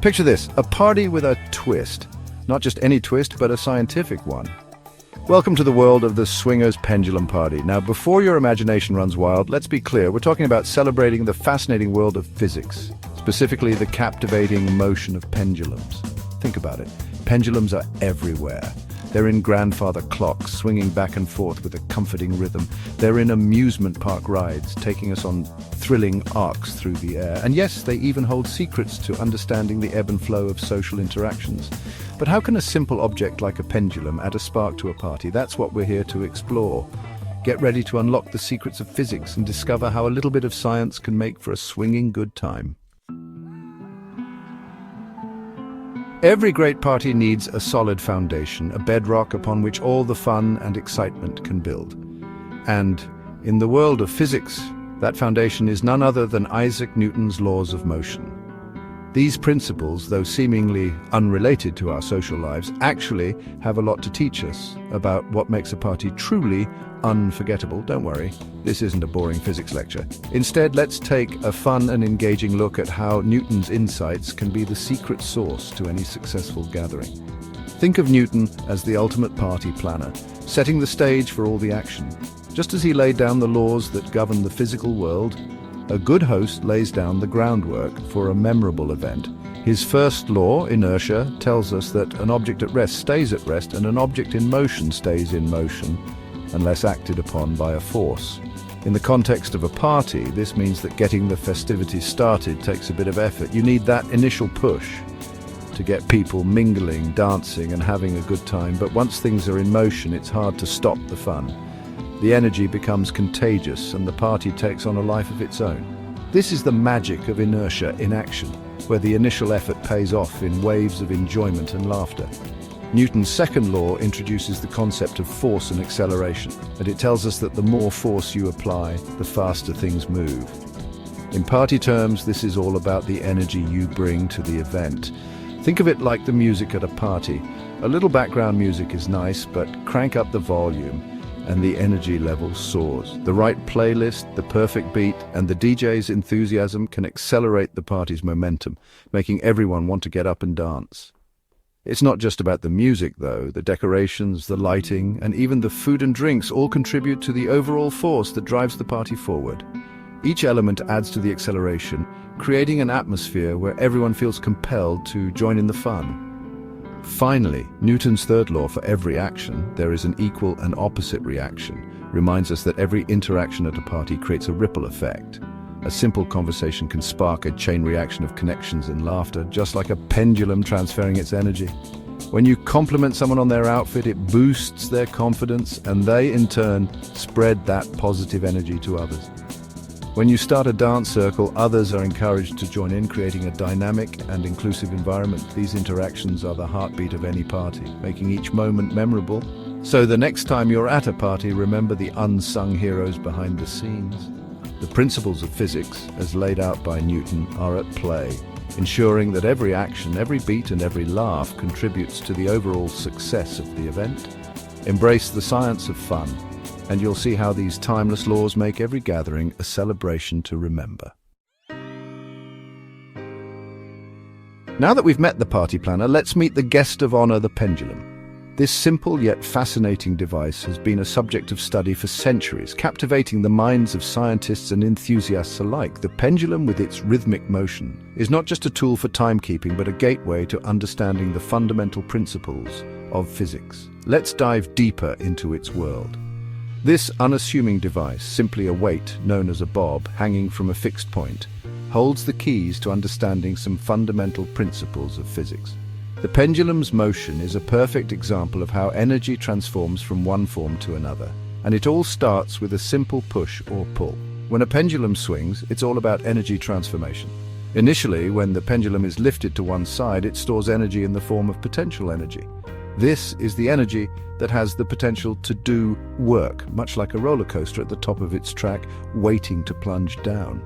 Picture this, a party with a twist. Not just any twist, but a scientific one. Welcome to the world of the swingers pendulum party. Now, before your imagination runs wild, let's be clear, we're talking about celebrating the fascinating world of physics, specifically the captivating motion of pendulums. Think about it. Pendulums are everywhere. They're in grandfather clocks, swinging back and forth with a comforting rhythm. They're in amusement park rides, taking us on thrilling arcs through the air. And yes, they even hold secrets to understanding the ebb and flow of social interactions. But how can a simple object like a pendulum add a spark to a party? That's what we're here to explore. Get ready to unlock the secrets of physics and discover how a little bit of science can make for a swinging good time. Every great party needs a solid foundation, a bedrock upon which all the fun and excitement can build. And in the world of physics, that foundation is none other than Isaac Newton's laws of motion. These principles, though seemingly unrelated to our social lives, actually have a lot to teach us about what makes a party truly unforgettable. Don't worry, this isn't a boring physics lecture. Instead, let's take a fun and engaging look at how Newton's insights can be the secret sauce to any successful gathering. Think of Newton as the ultimate party planner, setting the stage for all the action. Just as he laid down the laws that govern the physical world, a good host lays down the groundwork for a memorable event. His first law, inertia, tells us that an object at rest stays at rest and an object in motion stays in motion unless acted upon by a force. In the context of a party, this means that getting the festivities started takes a bit of effort. You need that initial push to get people mingling, dancing, and having a good time. But once things are in motion, it's hard to stop the fun. The energy becomes contagious and the party takes on a life of its own. This is the magic of inertia in action, where the initial effort pays off in waves of enjoyment and laughter. Newton's second law introduces the concept of force and acceleration, and it tells us that the more force you apply, the faster things move. In party terms, this is all about the energy you bring to the event. Think of it like the music at a party. A little background music is nice, but crank up the volume and the energy level soars. The right playlist, the perfect beat, and the DJ's enthusiasm can accelerate the party's momentum, making everyone want to get up and dance. It's not just about the music, though. The decorations, the lighting, and even the food and drinks all contribute to the overall force that drives the party forward. Each element adds to the acceleration, creating an atmosphere where everyone feels compelled to join in the fun. Finally, Newton's third law: for every action, there is an equal and opposite reaction, reminds us that every interaction at a party creates a ripple effect. A simple conversation can spark a chain reaction of connections and laughter, just like a pendulum transferring its energy. When you compliment someone on their outfit, it boosts their confidence, and they, in turn, spread that positive energy to others. When you start a dance circle, others are encouraged to join in, creating a dynamic and inclusive environment. These interactions are the heartbeat of any party, making each moment memorable. So the next time you're at a party, remember the unsung heroes behind the scenes. The principles of physics, as laid out by Newton, are at play, ensuring that every action, every beat, and every laugh contributes to the overall success of the event. Embrace the science of fun, and you'll see how these timeless laws make every gathering a celebration to remember. Now that we've met the party planner, let's meet the guest of honor, the pendulum. This simple yet fascinating device has been a subject of study for centuries, captivating the minds of scientists and enthusiasts alike. The pendulum, with its rhythmic motion, is not just a tool for timekeeping, but a gateway to understanding the fundamental principles of physics. Let's dive deeper into its world. This unassuming device, simply a weight known as a bob hanging from a fixed point, holds the keys to understanding some fundamental principles of physics. The pendulum's motion is a perfect example of how energy transforms from one form to another, and it all starts with a simple push or pull. When a pendulum swings, it's all about energy transformation. Initially, when the pendulum is lifted to one side, it stores energy in the form of potential energy. This is the energy that has the potential to do work, much like a roller coaster at the top of its track, waiting to plunge down.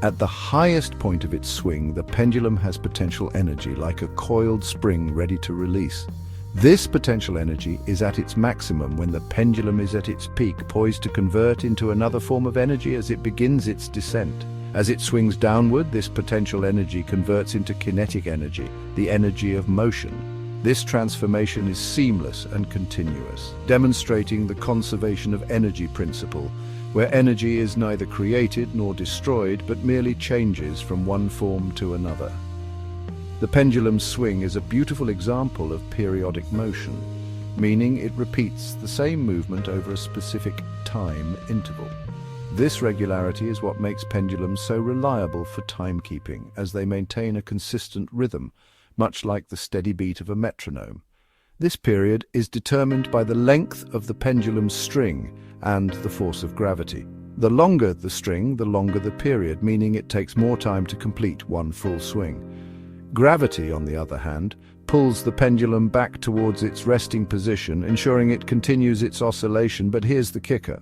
At the highest point of its swing, the pendulum has potential energy, like a coiled spring ready to release. This potential energy is at its maximum when the pendulum is at its peak, poised to convert into another form of energy as it begins its descent. As it swings downward, this potential energy converts into kinetic energy, the energy of motion. This transformation is seamless and continuous, demonstrating the conservation of energy principle, where energy is neither created nor destroyed, but merely changes from one form to another. The pendulum's swing is a beautiful example of periodic motion, meaning it repeats the same movement over a specific time interval. This regularity is what makes pendulums so reliable for timekeeping, as they maintain a consistent rhythm, much like the steady beat of a metronome. This period is determined by the length of the pendulum's string and the force of gravity. The longer the string, the longer the period, meaning it takes more time to complete one full swing. Gravity, on the other hand, pulls the pendulum back towards its resting position, ensuring it continues its oscillation. But here's the kicker.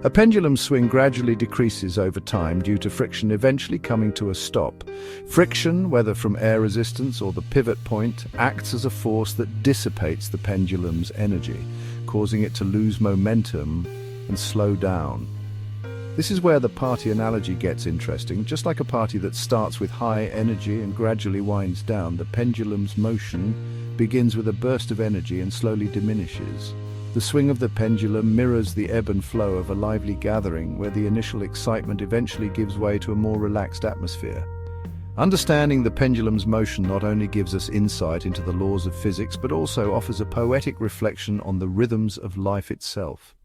A pendulum swing gradually decreases over time due to friction eventually coming to a stop. Friction, whether from air resistance or the pivot point, acts as a force that dissipates the pendulum's energy, causing it to lose momentum and slow down. This is where the party analogy gets interesting. Just like a party that starts with high energy and gradually winds down, the pendulum's motion begins with a burst of energy and slowly diminishes. The swing of the pendulum mirrors the ebb and flow of a lively gathering, where the initial excitement eventually gives way to a more relaxed atmosphere. Understanding the pendulum's motion not only gives us insight into the laws of physics, but also offers a poetic reflection on the rhythms of life itself.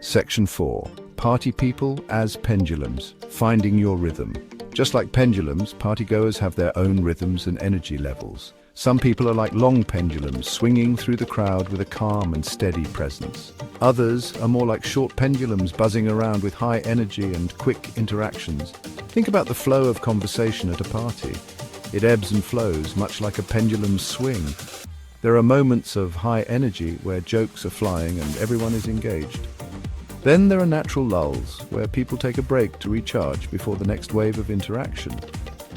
Section 4. Party people as pendulums. Finding your rhythm. Just like pendulums, partygoers have their own rhythms and energy levels. Some people are like long pendulums, swinging through the crowd with a calm and steady presence. Others are more like short pendulums, buzzing around with high energy and quick interactions. Think about the flow of conversation at a party. It ebbs and flows, much like a pendulum's swing. There are moments of high energy where jokes are flying and everyone is engaged. Then there are natural lulls, where people take a break to recharge before the next wave of interaction.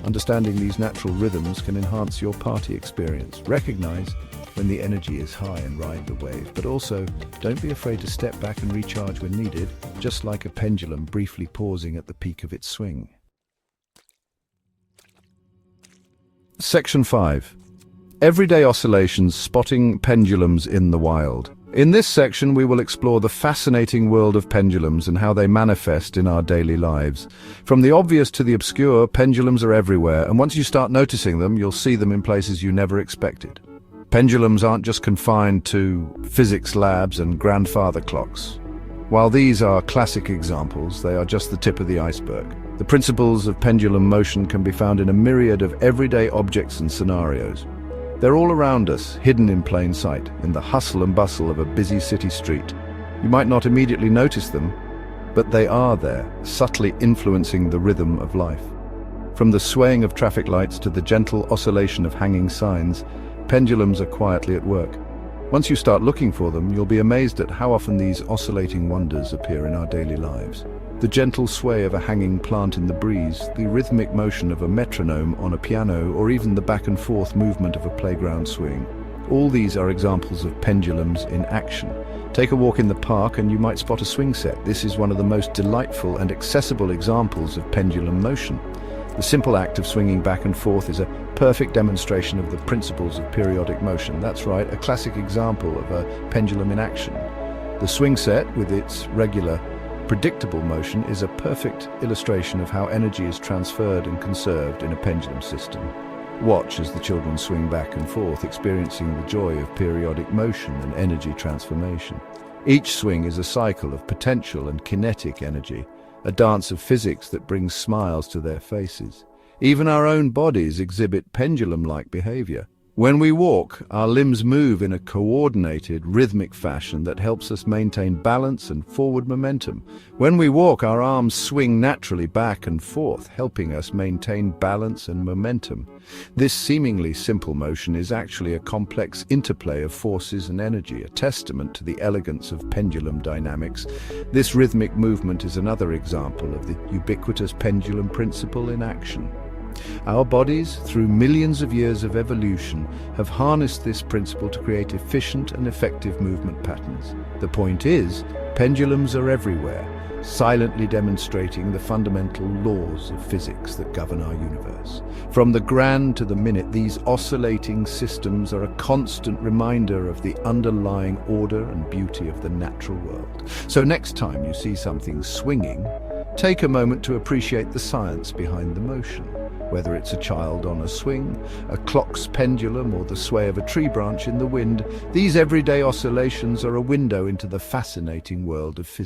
Understanding these natural rhythms can enhance your party experience. Recognize when the energy is high and ride the wave, but also don't be afraid to step back and recharge when needed, just like a pendulum briefly pausing at the peak of its swing. Section 5. Everyday oscillations, spotting pendulums in the wild. In this section, we will explore the fascinating world of pendulums and how they manifest in our daily lives. From the obvious to the obscure, pendulums are everywhere, and once you start noticing them, you'll see them in places you never expected. Pendulums aren't just confined to physics labs and grandfather clocks. While these are classic examples, they are just the tip of the iceberg. The principles of pendulum motion can be found in a myriad of everyday objects and scenarios. They're all around us, hidden in plain sight, in the hustle and bustle of a busy city street. You might not immediately notice them, but they are there, subtly influencing the rhythm of life. From the swaying of traffic lights to the gentle oscillation of hanging signs, pendulums are quietly at work. Once you start looking for them, you'll be amazed at how often these oscillating wonders appear in our daily lives. The gentle sway of a hanging plant in the breeze, the rhythmic motion of a metronome on a piano, or even the back and forth movement of a playground swing. All these are examples of pendulums in action. Take a walk in the park and you might spot a swing set. This is one of the most delightful and accessible examples of pendulum motion. The simple act of swinging back and forth is a perfect demonstration of the principles of periodic motion. That's right, a classic example of a pendulum in action. The swing set, with its regular, predictable motion, is a perfect illustration of how energy is transferred and conserved in a pendulum system. Watch as the children swing back and forth, experiencing the joy of periodic motion and energy transformation. Each swing is a cycle of potential and kinetic energy, a dance of physics that brings smiles to their faces. Even our own bodies exhibit pendulum-like behavior. When we walk, our limbs move in a coordinated, rhythmic fashion that helps us maintain balance and forward momentum. When we walk, our arms swing naturally back and forth, helping us maintain balance and momentum. This seemingly simple motion is actually a complex interplay of forces and energy, a testament to the elegance of pendulum dynamics. This rhythmic movement is another example of the ubiquitous pendulum principle in action. Our bodies, through millions of years of evolution, have harnessed this principle to create efficient and effective movement patterns. The point is, pendulums are everywhere. silently demonstrating the fundamental laws of physics that govern our universe. From the grand to the minute, these oscillating systems are a constant reminder of the underlying order and beauty of the natural world. So next time you see something swinging, take a moment to appreciate the science behind the motion. Whether it's a child on a swing, a clock's pendulum, or the sway of a tree branch in the wind, these everyday oscillations are a window into the fascinating world of physics.